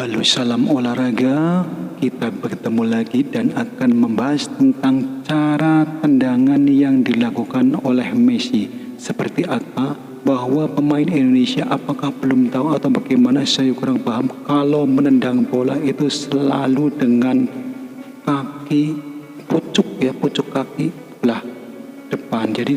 Halo, salam olahraga. Kita bertemu lagi dan akan membahas tentang cara tendangan yang dilakukan oleh Messi. Seperti apa? Bahwa pemain Indonesia apakah belum tahu atau bagaimana, saya kurang paham. Kalau menendang bola itu selalu dengan kaki pucuk kaki belah depan. Jadi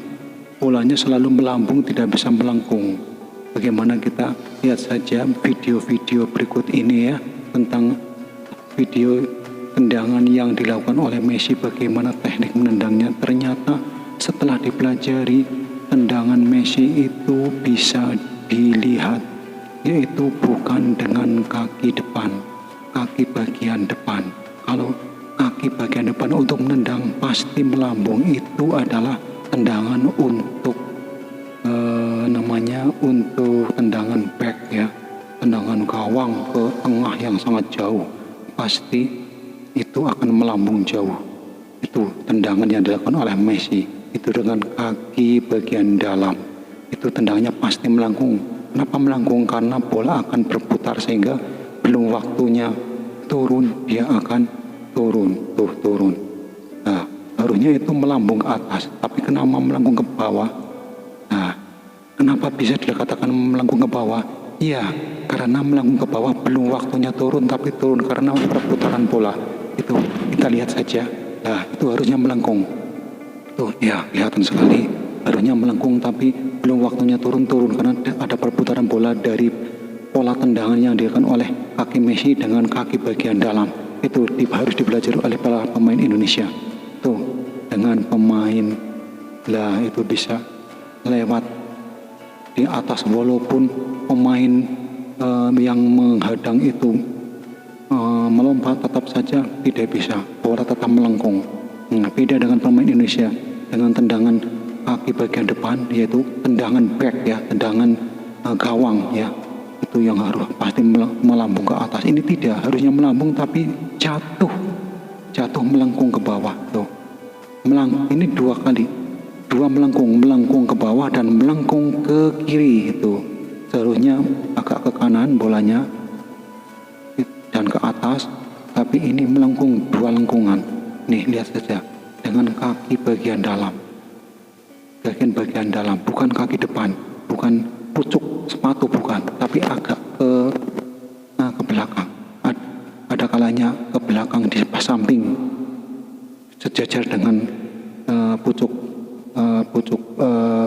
bolanya selalu melambung, tidak bisa melengkung. Bagaimana, kita lihat saja video-video berikut ini ya, tentang video tendangan yang dilakukan oleh Messi, bagaimana teknik menendangnya. Ternyata setelah dipelajari, tendangan Messi itu bisa dilihat, yaitu bukan dengan kaki depan, kaki bagian depan. Kalau kaki bagian depan untuk menendang pasti melambung, itu adalah tendangan untuk untuk tendangan back ya, tendangan gawang ke tengah yang sangat jauh, pasti itu akan melambung jauh. Itu tendangan yang dilakukan oleh Messi, itu dengan kaki bagian dalam, itu tendangannya pasti melengkung. Kenapa melengkung? Karena bola akan berputar sehingga belum waktunya turun, dia akan turun. Nah, harusnya itu melambung ke atas, tapi kenapa melengkung ke bawah? Nah, kenapa bisa dikatakan melengkung ke bawah? Iya, karena melengkung ke bawah belum waktunya turun, tapi turun karena perputaran bola. Itu kita lihat saja. Nah, itu harusnya melengkung. Tuh ya, kelihatan sekali. Harusnya melengkung tapi belum waktunya turun karena ada perputaran bola dari pola tendangan yang dilakukan oleh kaki Messi dengan kaki bagian dalam. Itu harus dipelajari oleh para pemain Indonesia. Tuh, dengan pemain lah itu bisa lewat di atas, walaupun pemain yang menghadang itu melompat, tetap saja tidak bisa, bola tetap melengkung. Beda dengan pemain Indonesia dengan tendangan kaki bagian depan, yaitu tendangan back ya, tendangan gawang ya, itu yang harus pasti melambung ke atas. Ini tidak, harusnya melambung tapi jatuh melengkung ke bawah. Tuh, ini dua kali, melengkung ke bawah dan melengkung ke kiri. Itu seharusnya agak ke kanan bolanya dan ke atas, tapi ini melengkung, dua lengkungan. Nih, lihat saja, dengan kaki bagian dalam, bukan kaki depan, bukan pucuk sepatu, bukan, tapi agak ke belakang. Ada kalanya ke belakang di samping, sejajar dengan pucuk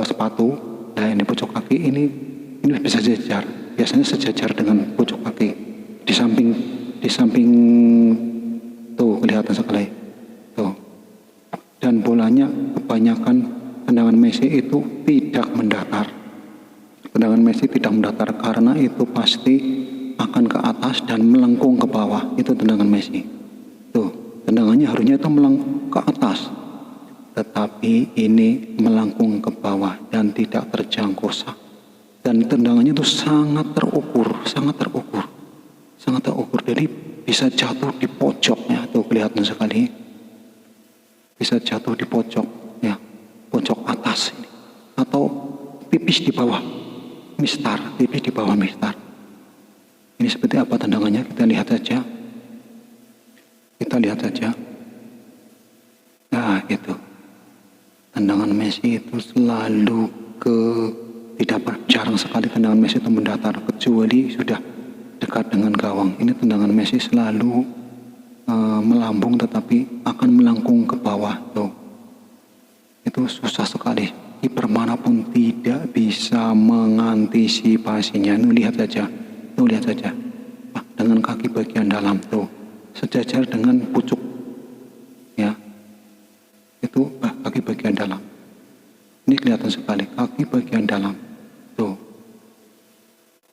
sepatu. Nah, ini pucuk kaki ini bisa sejajar, biasanya sejajar dengan pucuk kaki di samping tuh, kelihatan sekali tuh. Dan bolanya kebanyakan tendangan Messi itu tidak mendatar. Tendangan Messi tidak mendatar karena itu pasti akan ke atas dan melengkung ke bawah. Itu tendangan Messi. Tuh, tendangannya harusnya itu melengkung ke atas, tetapi ini melengkung ke bawah dan tidak terjangkau. Dan tendangannya itu sangat terukur. Jadi bisa jatuh di pojoknya, tuh kelihatan sekali. Bisa jatuh di pojok ya, pojok atas ini, atau tipis di bawah mistar. Ini seperti apa tendangannya? Kita lihat saja. Nah, itu tendangan Messi itu selalu jarang sekali tendangan Messi itu mendatar, kecuali sudah dekat dengan gawang. Ini tendangan Messi selalu melambung, tetapi akan melengkung ke bawah. Tuh, itu susah sekali. Kiper manapun tidak bisa mengantisipasinya. Lihat saja. Dengan kaki bagian dalam tuh, sejajar dengan pucuk ya. Itu kaki bagian dalam. Ini kelihatan sekali kaki bagian dalam. Tuh,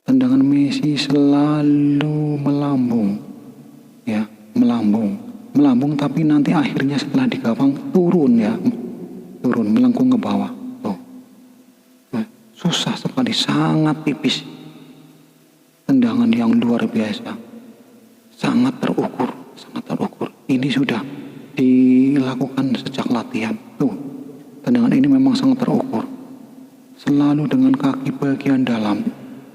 tendangan Messi selalu melambung ya, melambung tapi nanti akhirnya setelah di gawang turun melengkung ke bawah. Tuh, susah sekali, sangat tipis. Tendangan yang luar biasa, sangat terukur. Ini sudah dilakukan sejak latihan. Tuh, tendangan ini memang sangat terukur, selalu dengan kaki bagian dalam.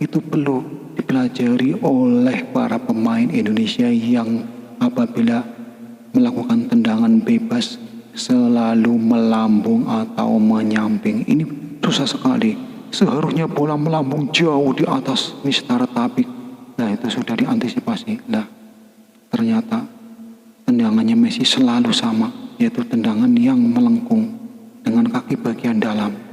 Itu perlu dipelajari oleh para pemain Indonesia yang apabila melakukan tendangan bebas selalu melambung atau menyamping. Ini susah sekali. Seharusnya bola melambung jauh di atas mistar, tapi itu sudah diantisipasi. Ternyata tendangannya Messi selalu sama, yaitu tendangan yang melengkung dengan kaki bagian dalam.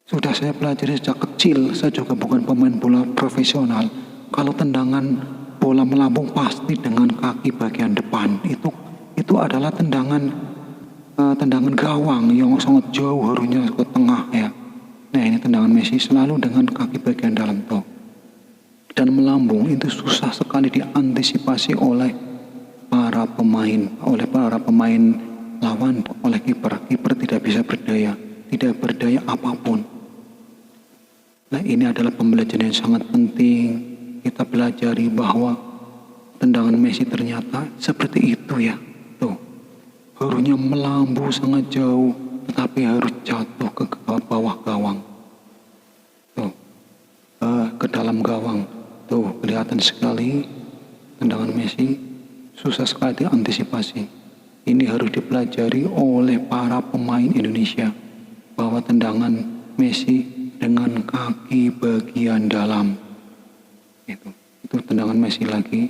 Sudah saya pelajari sejak kecil, saya juga bukan pemain bola profesional. Kalau tendangan bola melambung pasti dengan kaki bagian depan. Itu adalah tendangan gawang yang sangat jauh, harusnya ke tengah ya. Nah, ini tendangan Messi selalu dengan kaki bagian dalam tuh. Dan melambung itu susah sekali diantisipasi oleh para pemain lawan, oleh kiper. Kiper tidak bisa tidak berdaya apapun. Nah, ini adalah pembelajaran yang sangat penting. Kita pelajari bahwa tendangan Messi ternyata seperti itu ya. Tuh, harusnya melambung sangat jauh, tetapi harus jatuh ke bawah gawang. Tuh, ke dalam gawang. Tuh, kelihatan sekali tendangan Messi susah sekali diantisipasi. Ini harus dipelajari oleh para pemain Indonesia, bahwa tendangan Messi dengan kaki bagian dalam. Itu tendangan Messi lagi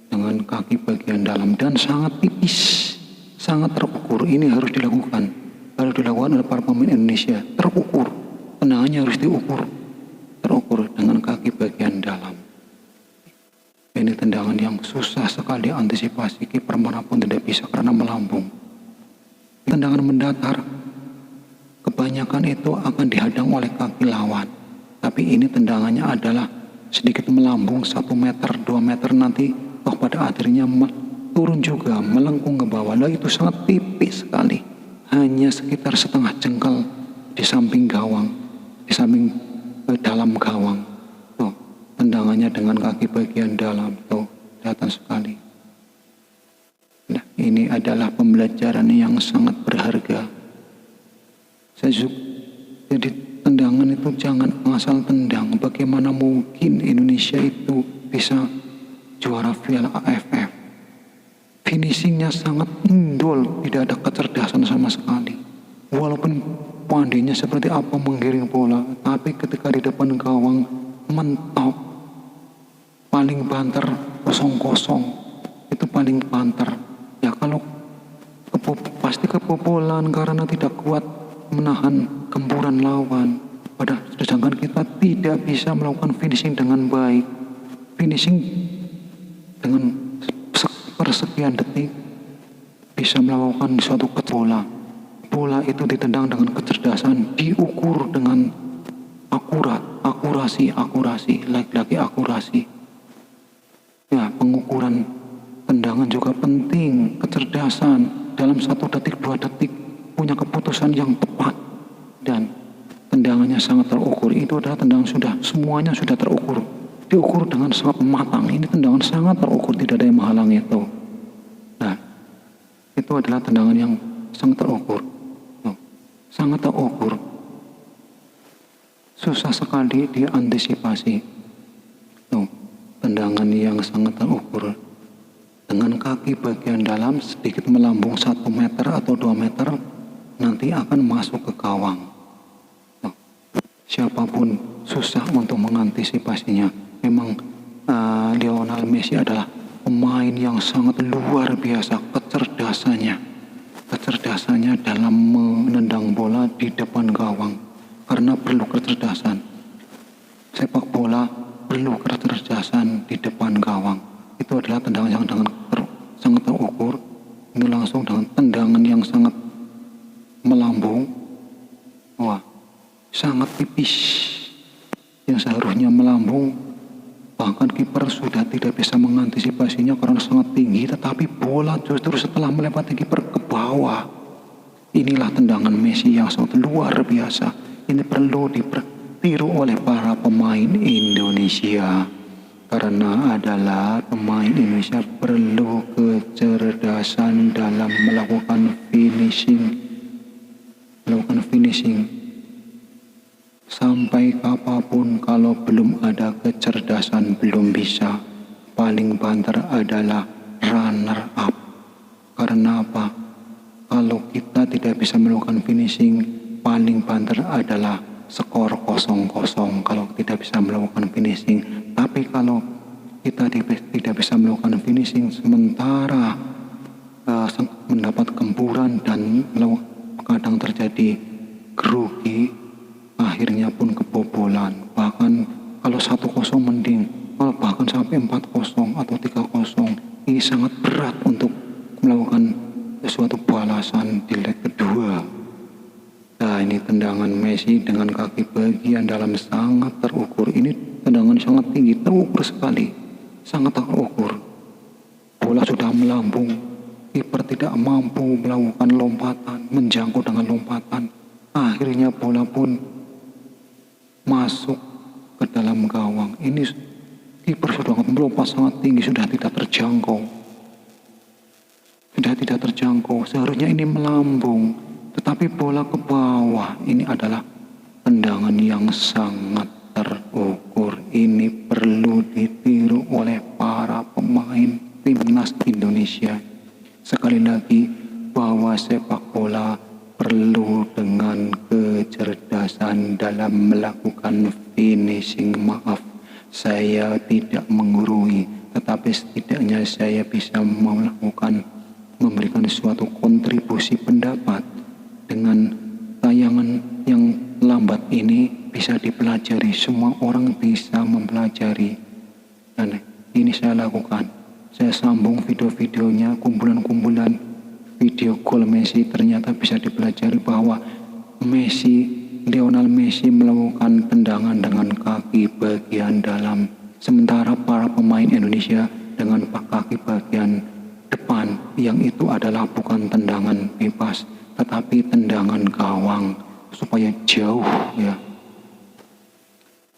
dengan kaki bagian dalam dan sangat tipis, sangat terukur. Ini harus dilakukan oleh para pemain Indonesia. Terukur, tendangannya harus terukur dengan kaki bagian dalam. Ini tendangan yang susah sekali antisipasi, kiper manapun tidak bisa karena melambung. Tendangan mendatar kebanyakan itu akan dihadang oleh kaki lawan, tapi ini tendangannya adalah sedikit melambung 1 meter 2 meter, nanti pada akhirnya turun juga, melengkung ke bawah. Itu sangat tipis sekali, hanya sekitar setengah jengkal di samping gawang, di samping dalam gawang. Tuh, tendangannya dengan kaki bagian dalam, tuh kelihatan sekali. Nah, ini adalah pembelajaran yang sangat berharga. Jadi tendangan itu jangan asal tendang. Bagaimana mungkin Indonesia itu bisa juara Piala AFF? Finishingnya sangat endol, tidak ada kecerdasan sama sekali. Walaupun pandainya seperti apa menggiring bola, tapi ketika di depan gawang mentok, paling banter 0-0, itu paling banter. Ya kalau pasti kebobolan karena tidak kuat menahan gempuran lawan. Sedangkan kita tidak bisa melakukan finishing dengan baik. Finishing dengan persekian detik bisa melakukan suatu bola. Bola itu ditendang dengan kecerdasan, diukur dengan akurasi, lagi-lagi akurasi. Ya, pengukuran tendangan juga penting, kecerdasan dalam 1 detik 2 detik punya keputusan yang tepat dan tendangannya sangat terukur. Itu adalah tendangan semuanya sudah terukur, diukur dengan sangat matang. Ini tendangan sangat terukur, tidak ada yang menghalangi itu. Nah, itu adalah tendangan yang sangat terukur, sangat terukur, susah sekali diantisipasi. Tendangan yang sangat terukur dengan kaki bagian dalam sedikit melambung 1 meter atau 2 meter, nanti akan masuk ke gawang. Siapapun susah untuk mengantisipasinya. Memang Lionel Messi adalah pemain yang sangat luar biasa kecerdasannya dalam menendang bola di depan gawang, karena perlu kecerdasan. Sepak bola perlu kecerdasan di depan gawang. Itu adalah tendangan yang sangat terukur. Ini langsung dengan tendangan yang sangat melambung. Wah, sangat tipis. Yang seharusnya melambung, bahkan kiper sudah tidak bisa mengantisipasinya karena sangat tinggi, tetapi bola justru setelah melewati kiper ke bawah. Inilah tendangan Messi yang sangat luar biasa. Ini perlu ditiru oleh para pemain Indonesia, karena adalah pemain Indonesia perlu kecerdasan dalam melakukan finishing. Sampai kapanpun kalau belum ada kecerdasan belum bisa. Paling banter adalah runner up. Karena apa? Kalau kita tidak bisa melakukan finishing, paling banter adalah skor 0-0 kalau tidak bisa melakukan finishing. Tapi kalau kita tidak bisa melakukan finishing sementara mendapat gempuran dan kadang terjadi grogi, akhirnya pun kebobolan. Bahkan kalau 1-0 mending, kalau bahkan sampai 4-0 atau 3-0, ini sangat berat untuk melakukan sesuatu balasan di leg kedua. Nah, ini tendangan Messi dengan kaki bagian dalam sangat terukur. Ini tendangan sangat tinggi, terukur sekali, sangat terukur. Bola sudah melambung, kiper tidak mampu melakukan lompatan, menjangkau dengan lompatan. Akhirnya bola pun masuk ke dalam gawang. Ini kiper sudah melompat sangat tinggi, sudah tidak terjangkau. Seharusnya ini melambung, tetapi bola ke bawah. Ini adalah tendangan yang sangat terukur. Ini perlu ditiru oleh para pemain timnas Indonesia. Sekali lagi, bahwa sepak bola perlu dengan kecerdasan dalam melakukan finishing. Maaf, saya tidak menggurui, tetapi setidaknya saya bisa memberikan suatu kontribusi pendapat. Dengan tayangan yang lambat ini bisa dipelajari, semua orang bisa mempelajari. Dan ini saya lakukan. Saya sambung video-videonya, kumpulan-kumpulan video gol Messi, ternyata bisa dipelajari bahwa Lionel Messi melakukan tendangan dengan kaki bagian dalam, sementara para pemain Indonesia dengan kaki bagian depan, yang itu adalah bukan tendangan bebas, tetapi tendangan gawang supaya jauh ya.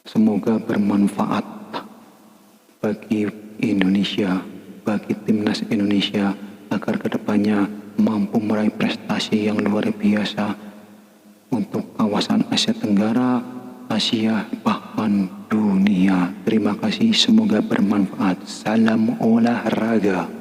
Semoga bermanfaat bagi Indonesia, bagi timnas Indonesia, agar kedepannya mampu meraih prestasi yang luar biasa untuk kawasan Asia Tenggara, Asia, bahkan dunia. Terima kasih, semoga bermanfaat. Salam olahraga.